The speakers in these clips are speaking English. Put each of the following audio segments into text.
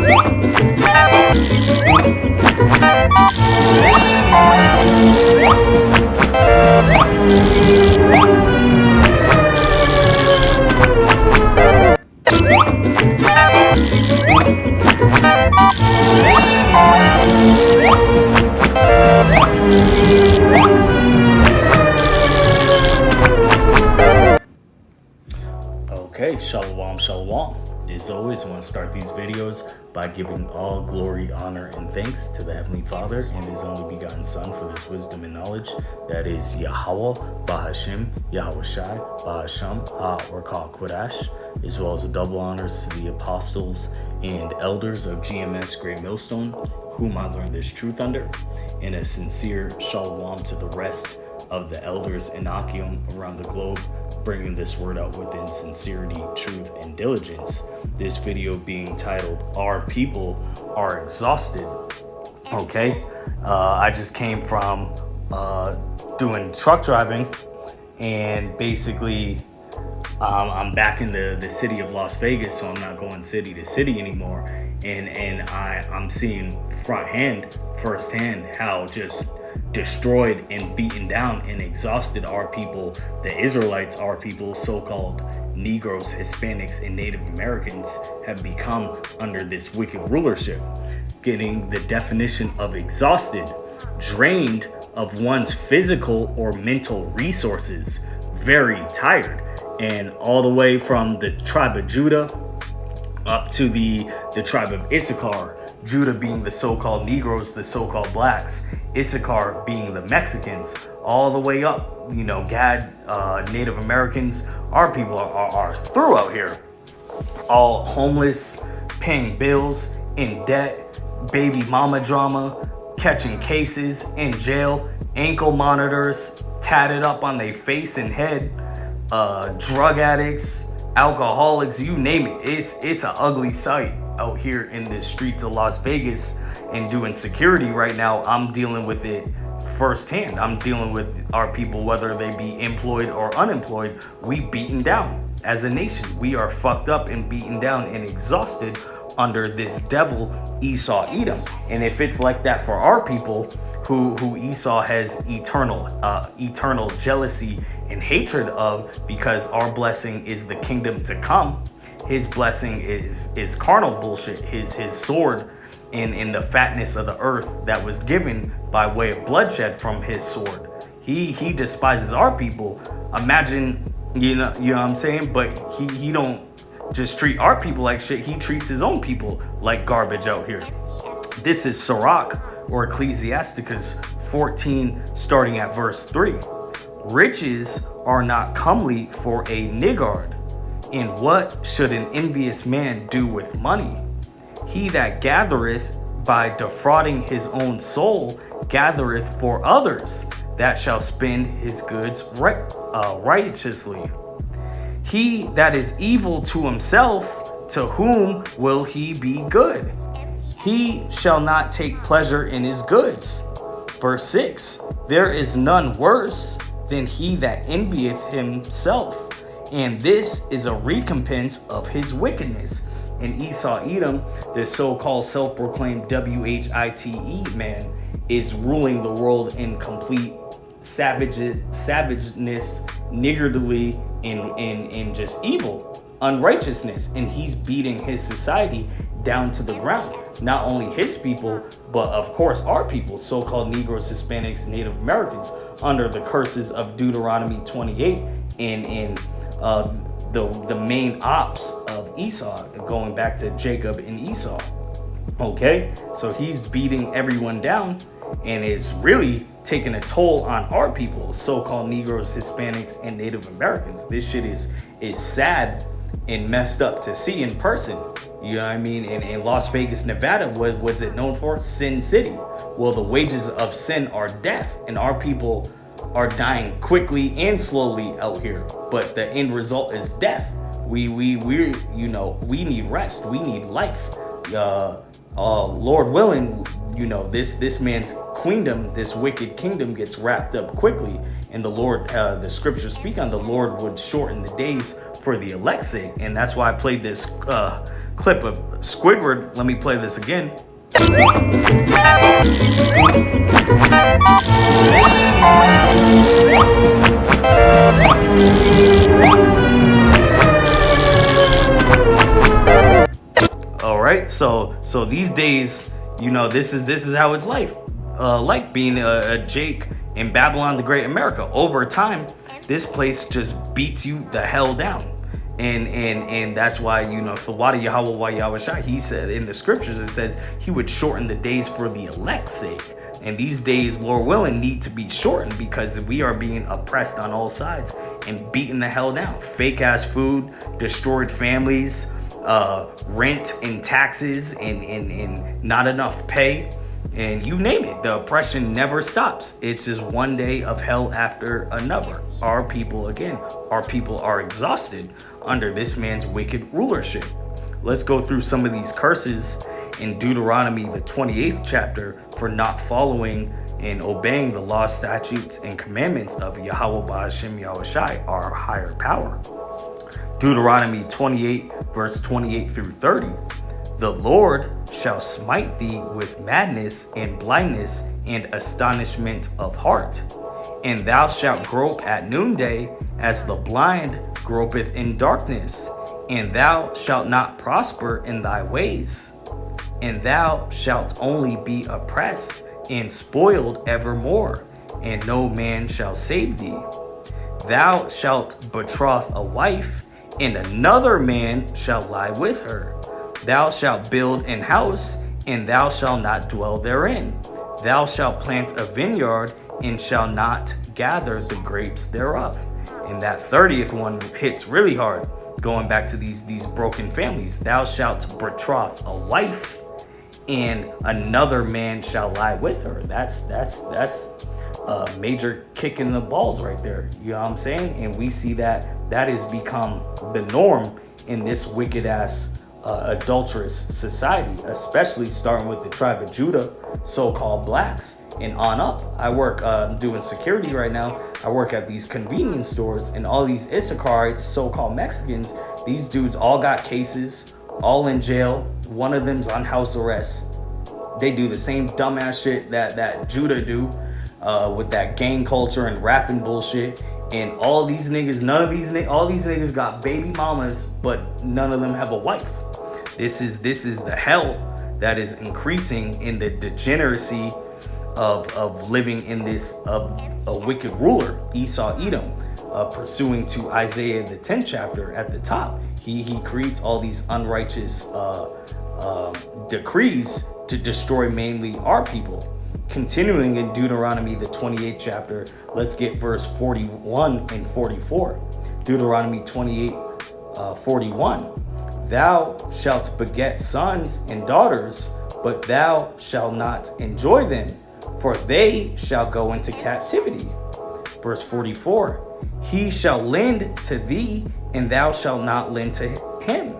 Okay, shalom, shalom. As always, I want to start these videos by giving all glory, honor, and thanks to the Heavenly Father and His only begotten Son for this wisdom and knowledge. That is Yahweh, Bahashim, Yahweh Shai, Bahasham, or called Quadash, as well as the double honors to the apostles and elders of GMS Great Millstone, whom I learned this truth under, and a sincere shalom to the rest of the elders in Achium around the globe, bringing this word out within sincerity, truth, and diligence. This video being titled, Our People Are Exhausted. Okay, I just came from doing truck driving, and basically I'm back in the city of Las Vegas, so I'm not going city to city anymore, and I'm seeing firsthand how just destroyed and beaten down and exhausted our people, the Israelites, our people, so-called Negroes, Hispanics, and Native Americans, have become under this wicked rulership. Getting the definition of exhausted, drained of one's physical or mental resources, very tired, and all the way from the tribe of Judah up to the tribe of Issachar, Judah being the so-called Negroes, the so-called blacks, Issachar being the Mexicans, all the way up, Gad, Native Americans. Our people are through out here, all homeless, paying bills, in debt, baby mama drama, catching cases, in jail, ankle monitors tatted up on their face and head, drug addicts, alcoholics, you name it. It's an ugly sight out here in the streets of Las Vegas. And doing security right now, I'm dealing with it firsthand. I'm dealing with our people, whether they be employed or unemployed. We beaten down as a nation. We are fucked up and beaten down and exhausted under this devil Esau Edom. And if it's like that for our people, who Esau has eternal jealousy and hatred of, because our blessing is the kingdom to come, his blessing is carnal bullshit. His sword in the fatness of the earth that was given by way of bloodshed from his sword. He despises our people. Imagine, you know what I'm saying? But he don't just treat our people like shit. He treats his own people like garbage out here. This is Sirach, or Ecclesiasticus 14, starting at verse 3. Riches are not comely for a niggard. And what should an envious man do with money? He that gathereth by defrauding his own soul gathereth for others, that shall spend his goods righteously. He that is evil to himself, to whom will he be good? He shall not take pleasure in his goods. Verse 6, there is none worse than he that envieth himself, and this is a recompense of his wickedness. And Esau Edom, this so-called self-proclaimed WHITE man, is ruling the world in complete savageness, niggardly, and just evil, unrighteousness. And he's beating his society down to the ground. Not only his people, but of course our people, so-called Negroes, Hispanics, Native Americans, under the curses of Deuteronomy 28 and the main ops of Esau, going back to Jacob and Esau. Okay, so he's beating everyone down, and it's really taking a toll on our people, so-called Negroes, Hispanics, and Native Americans. This shit is sad and messed up to see in person. You know what I mean? In Las Vegas, Nevada, what was it known for? Sin City. Well, the wages of sin are death, and our people are dying quickly and slowly out here, but the end result is death. We need rest. We need life. Lord willing, this man's queendom, this wicked kingdom, gets wrapped up quickly, and the Lord, the scriptures speak on the Lord would shorten the days for the elect's sake. And that's why I played this clip of Squidward. Let me play this again. All right, so these days, you know, this is how it's life, like being a Jake in Babylon the Great America. Over time, this place just beats you the hell down, and that's why, you know, for Wada Yahweh Wa Yahweh Shai, he said in the scriptures, it says he would shorten the days for the elect's sake. And these days, Lord willing, need to be shortened because we are being oppressed on all sides and beaten the hell down. Fake ass food, destroyed families, rent and taxes, and not enough pay, and you name it. The oppression never stops. It's just one day of hell after another. Our people are exhausted under this man's wicked rulership. Let's go through some of these curses in Deuteronomy, the 28th chapter, for not following and obeying the law, statutes, and commandments of Yahweh Ba'ashem Yahweh Shai, our higher power. Deuteronomy 28, verse 28 through 30. The Lord shall smite thee with madness and blindness and astonishment of heart. And thou shalt grope at noonday as the blind gropeth in darkness. And thou shalt not prosper in thy ways. And thou shalt only be oppressed and spoiled evermore, and no man shall save thee. Thou shalt betroth a wife, and another man shall lie with her. Thou shalt build an house, and thou shalt not dwell therein. Thou shalt plant a vineyard, and shall not gather the grapes thereof. And that 30th one hits really hard, going back to these broken families. Thou shalt betroth a wife, and another man shall lie with her. That's a major kick in the balls right there. You know what I'm saying? And we see that has become the norm in this wicked ass adulterous society, especially starting with the tribe of Judah, so-called blacks, and on up. I work doing security right now. I work at these convenience stores, and all these Issacharites, so-called Mexicans, these dudes all got cases, all in jail. One of them's on house arrest. They do the same dumbass shit that Judah do, with that gang culture and rapping bullshit. And all these niggas, all these niggas got baby mamas, but none of them have a wife. This is the hell that is increasing in the degeneracy of living in this a wicked ruler, Esau Edom, pursuing to Isaiah the 10th chapter at the top. He creates all these unrighteous decrees to destroy mainly our people. Continuing in Deuteronomy, the 28th chapter, let's get verse 41 and 44. Deuteronomy 28, 41. Thou shalt beget sons and daughters, but thou shalt not enjoy them, for they shall go into captivity. Verse 44. He shall lend to thee, and thou shalt not lend to him.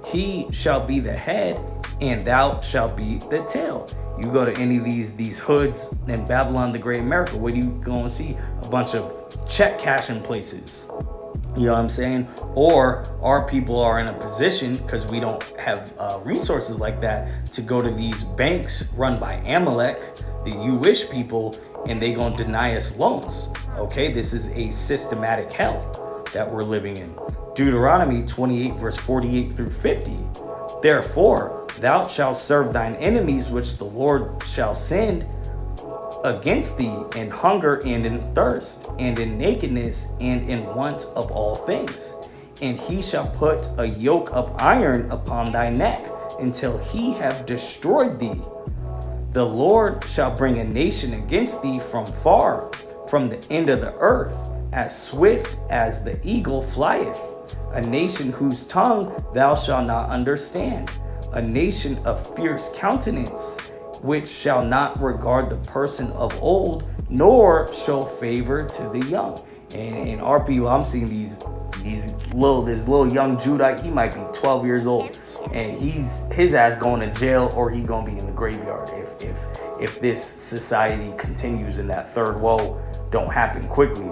He shall be the head, and thou shalt be the tail. You go to any of these hoods in Babylon the Great America, where you go and see a bunch of check cashing places. You know what I'm saying? Or our people are in a position, because we don't have resources like that, to go to these banks run by Amalek, the Jewish people, and they gonna deny us loans. Okay, this is a systematic hell that we're living in. Deuteronomy 28, verse 48 through 50. Therefore, thou shalt serve thine enemies, which the Lord shall send against thee, in hunger and in thirst, and in nakedness and in want of all things. And he shall put a yoke of iron upon thy neck, until he have destroyed thee. The Lord shall bring a nation against thee from far, from the end of the earth, as swift as the eagle flieth. A nation whose tongue thou shalt not understand. A nation of fierce countenance, which shall not regard the person of old, nor show favor to the young. And in our people, I'm seeing this little young Judite. He might be 12 years old, and his ass going to jail, or he gonna be in the graveyard if this society continues in that third woe don't happen quickly.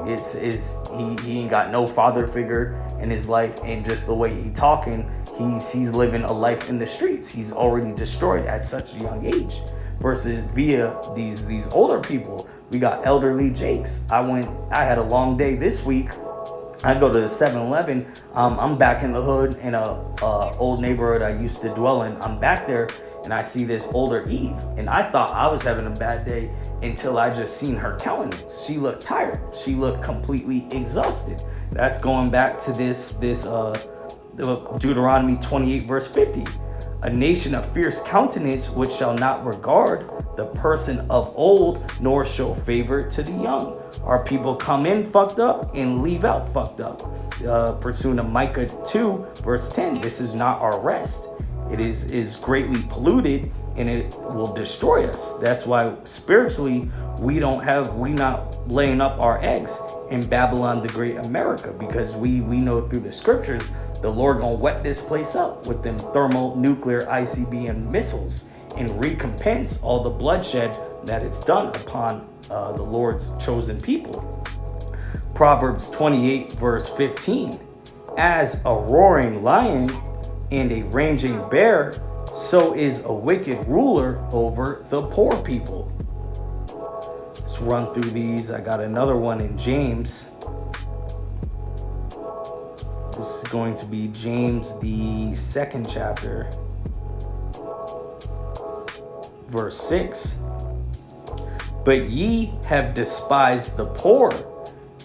He ain't got no father figure in his life, and just the way he talking, he's living a life in the streets. He's already destroyed at such a young age. Versus via these older people, we got elderly Jakes. I had a long day this week. I go to the 7-Eleven. I'm back in the hood in a old neighborhood I used to dwell in. I'm back there, and I see this older Eve, and I thought I was having a bad day until I just seen her countenance. She looked tired. She looked completely exhausted. That's going back to this Deuteronomy 28 verse 50. A nation of fierce countenance, which shall not regard the person of old, nor show favor to the young. Our people come in fucked up and leave out fucked up. Pursuing Micah 2 verse 10. This is not our rest. It is greatly polluted, and it will destroy us. That's why spiritually we not laying up our eggs in Babylon the Great America, because we know through the scriptures the Lord gonna wet this place up with them thermonuclear ICBM missiles and recompense all the bloodshed that it's done upon the Lord's chosen people. Proverbs 28 verse 15. As a roaring lion and a raging bear, so is a wicked ruler over the poor people. Let's run through these. I got another one in James. This is going to be James, the 2nd chapter, verse 6. But ye have despised the poor.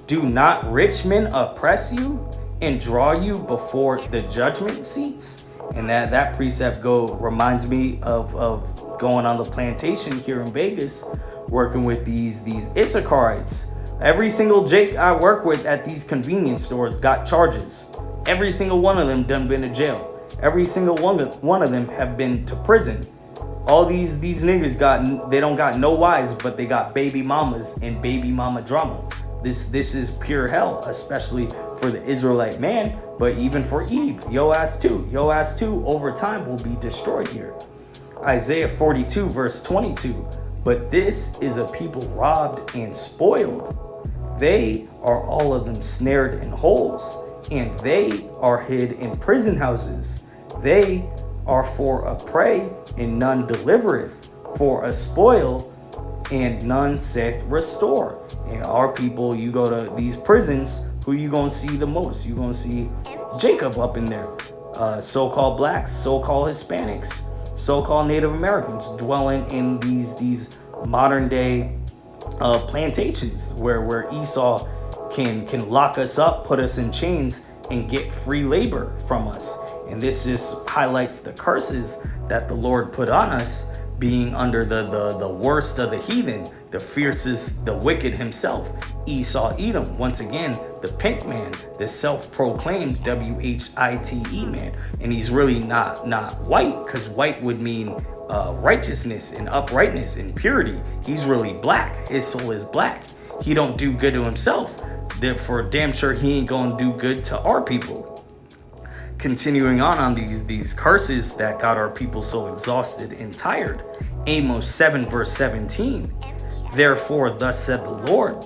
Do not rich men oppress you and draw you before the judgment seats? And that precept reminds me of going on the plantation here in Vegas, working with these Issacharites. Every single Jake I work with at these convenience stores got charges. Every single one of them done been to jail. Every single one of them have been to prison. All these niggas they don't got no wives, but they got baby mamas and baby mama drama. This is pure hell, especially for the Israelite man, but even for Eve. Yo ass too over time will be destroyed here. Isaiah 42 verse 22. But this is a people robbed and spoiled. They are all of them snared in holes, and they are hid in prison houses. They are for a prey, and none delivereth, for a spoil, and none saith restore. And our people, you go to these prisons, who you gonna see the most? You gonna see Jacob up in there. So-called blacks, so-called Hispanics, so-called Native Americans dwelling in these modern day plantations where Esau can lock us up, put us in chains, and get free labor from us. And this just highlights the curses that the Lord put on us, being under the worst of the heathen, the fiercest, the wicked himself, Esau Edom. Once again, the pink man, the self-proclaimed WHITE man. And he's really not white, because white would mean righteousness and uprightness and purity. He's really black. His soul is black. He don't do good to himself. Therefore, damn sure he ain't gonna do good to our people. Continuing on these curses that got our people so exhausted and tired. Amos 7 verse 17. Therefore, thus said the Lord,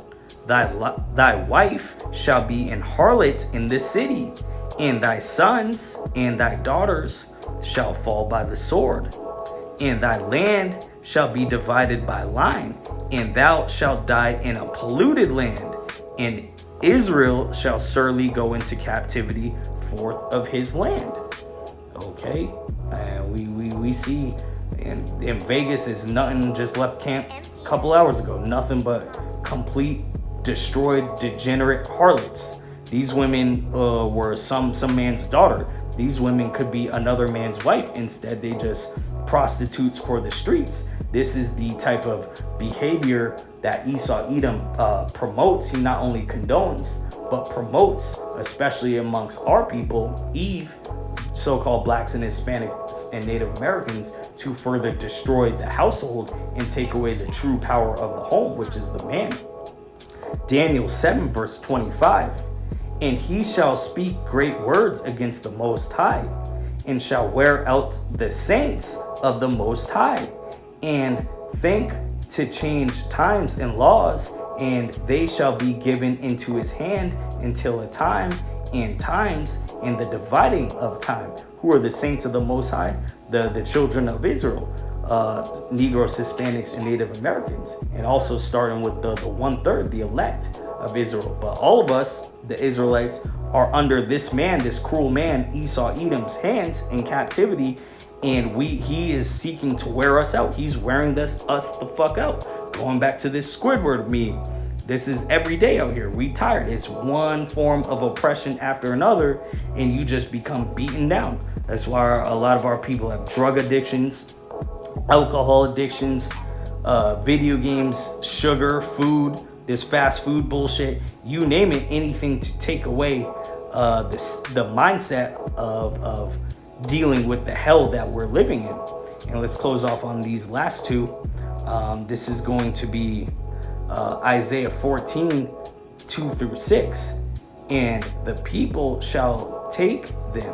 thy wife shall be an harlot in this city, and thy sons and thy daughters shall fall by the sword, and thy land shall be divided by line, and thou shalt die in a polluted land, and Israel shall surely go into captivity forth of his land. Okay, we see in Vegas is nothing, just left camp a couple hours ago, nothing but complete destroyed degenerate harlots. These women were some man's daughter. These women could be another man's wife. Instead, they just prostitutes for the streets. This is the type of behavior that Esau Edom promotes. He not only condones, but promotes, especially amongst our people, Eve, so-called blacks and Hispanics and Native Americans, to further destroy the household and take away the true power of the home, which is the man. Daniel 7 verse 25. And he shall speak great words against the Most High, and shall wear out the saints of the Most High, and think to change times and laws, and they shall be given into his hand until a time and times and the dividing of time. Who are the saints of the Most High? The children of Israel, Negroes, Hispanics, and Native Americans, and also starting with the 1/3, the elect of Israel. But all of us, the Israelites, are under this man, this cruel man, Esau Edom's hands in captivity, and he is seeking to wear us out. He's wearing us the fuck out. Going back to this Squidward meme, this is every day out here. We tired. It's one form of oppression after another, and you just become beaten down. That's why a lot of our people have drug addictions, alcohol addictions, video games, sugar, food, this fast food bullshit, you name it, anything to take away the mindset of dealing with the hell that we're living in. And let's close off on these last two. This is going to be Isaiah 14, 2-6. And the people shall take them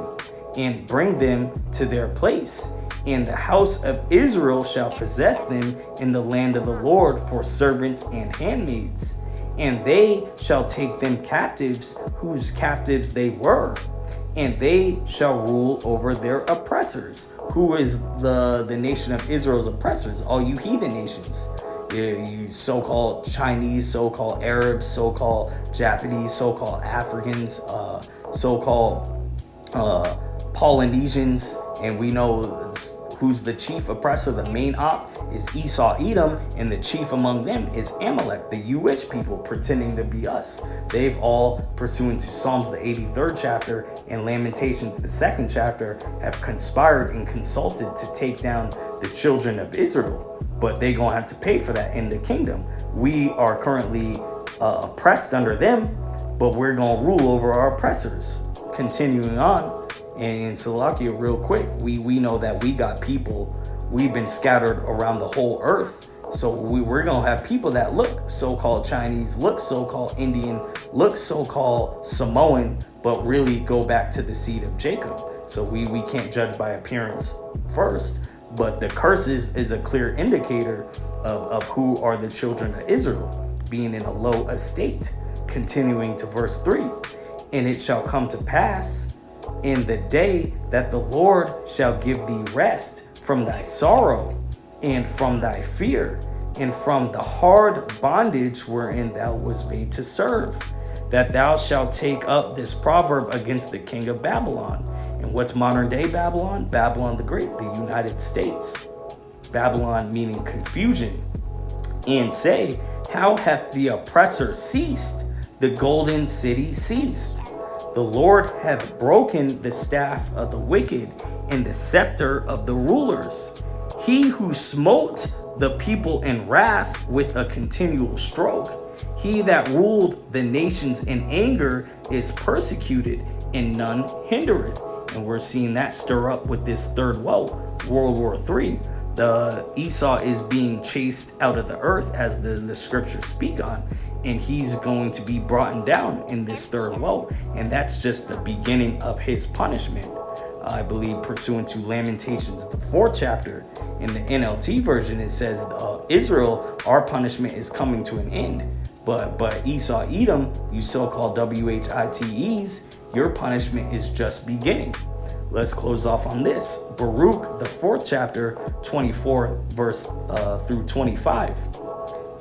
and bring them to their place, and the house of Israel shall possess them in the land of the Lord for servants and handmaids. And they shall take them captives, whose captives they were, and they shall rule over their oppressors. Who is the nation of Israel's oppressors? All you heathen nations. You so-called Chinese, so-called Arabs, so-called Japanese, so-called Africans, so-called Polynesians, and we know who's the chief oppressor. The main op is Esau Edom, and the chief among them is Amalek, the Jewish people pretending to be us. They've all, pursuant to Psalms the 83rd chapter and Lamentations the 2nd chapter, have conspired and consulted to take down the children of Israel. But they gonna have to pay for that in the kingdom. We are currently oppressed under them, but we're gonna rule over our oppressors. Continuing on, and Salakia, real quick, we know that we got people, we've been scattered around the whole earth. So we're going to have people that look so-called Chinese, look so-called Indian, look so-called Samoan, but really go back to the seed of Jacob. So we can't judge by appearance first, but the curses is a clear indicator of who are the children of Israel, being in a low estate. Continuing to verse 3, and it shall come to pass in the day that the Lord shall give thee rest from thy sorrow and from thy fear and from the hard bondage wherein thou wast made to serve, that thou shalt take up this proverb against the king of Babylon. And what's modern day Babylon? Babylon the Great, the United States. Babylon meaning confusion. And say, how hath the oppressor ceased? The golden city ceased. The Lord hath broken the staff of the wicked and the scepter of the rulers. He who smote the people in wrath with a continual stroke. He that ruled the nations in anger is persecuted, and none hindereth. And we're seeing that stir up with this third woe, World War III. The Esau is being chased out of the earth, as the scriptures speak on, and he's going to be brought down in this third woe. And that's just the beginning of his punishment. I believe pursuant to Lamentations, the 4th chapter, in the NLT version, it says, Israel, our punishment is coming to an end. But Esau Edom, you so-called WHITEs, your punishment is just beginning. Let's close off on this. Baruch, the 4th chapter, 24 verse through 25.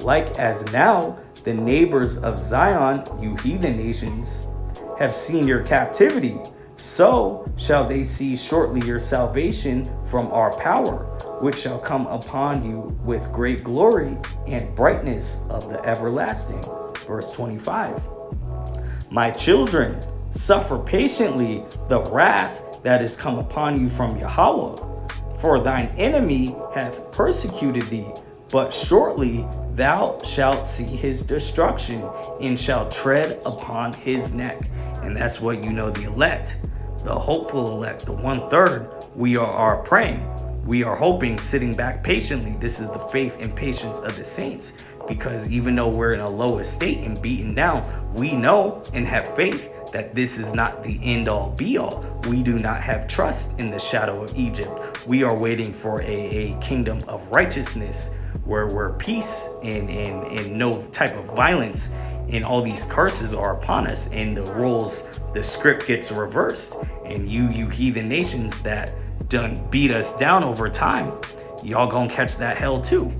Like as now the neighbors of Zion, you heathen nations, have seen your captivity, so shall they see shortly your salvation from our power, which shall come upon you with great glory and brightness of the everlasting. Verse 25. My children, suffer patiently the wrath that is come upon you from Yahweh, for thine enemy hath persecuted thee, but shortly thou shalt see his destruction and shalt tread upon his neck. And that's what you know, the elect, the hopeful elect, the 1/3, we are praying. We are hoping, sitting back patiently. This is the faith and patience of the saints, because even though we're in a low estate and beaten down, we know and have faith that this is not the end all be all. We do not have trust in the shadow of Egypt. We are waiting for a kingdom of righteousness where peace and no type of violence and all these curses are upon us, and the script gets reversed, and you heathen nations that done beat us down over time, y'all gonna catch that hell too.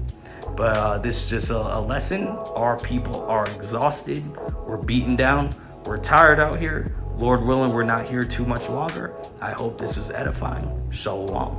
But this is just a lesson. Our people are exhausted. We're beaten down. We're tired out here. Lord willing, we're not here too much longer. I hope this was edifying. Shalom.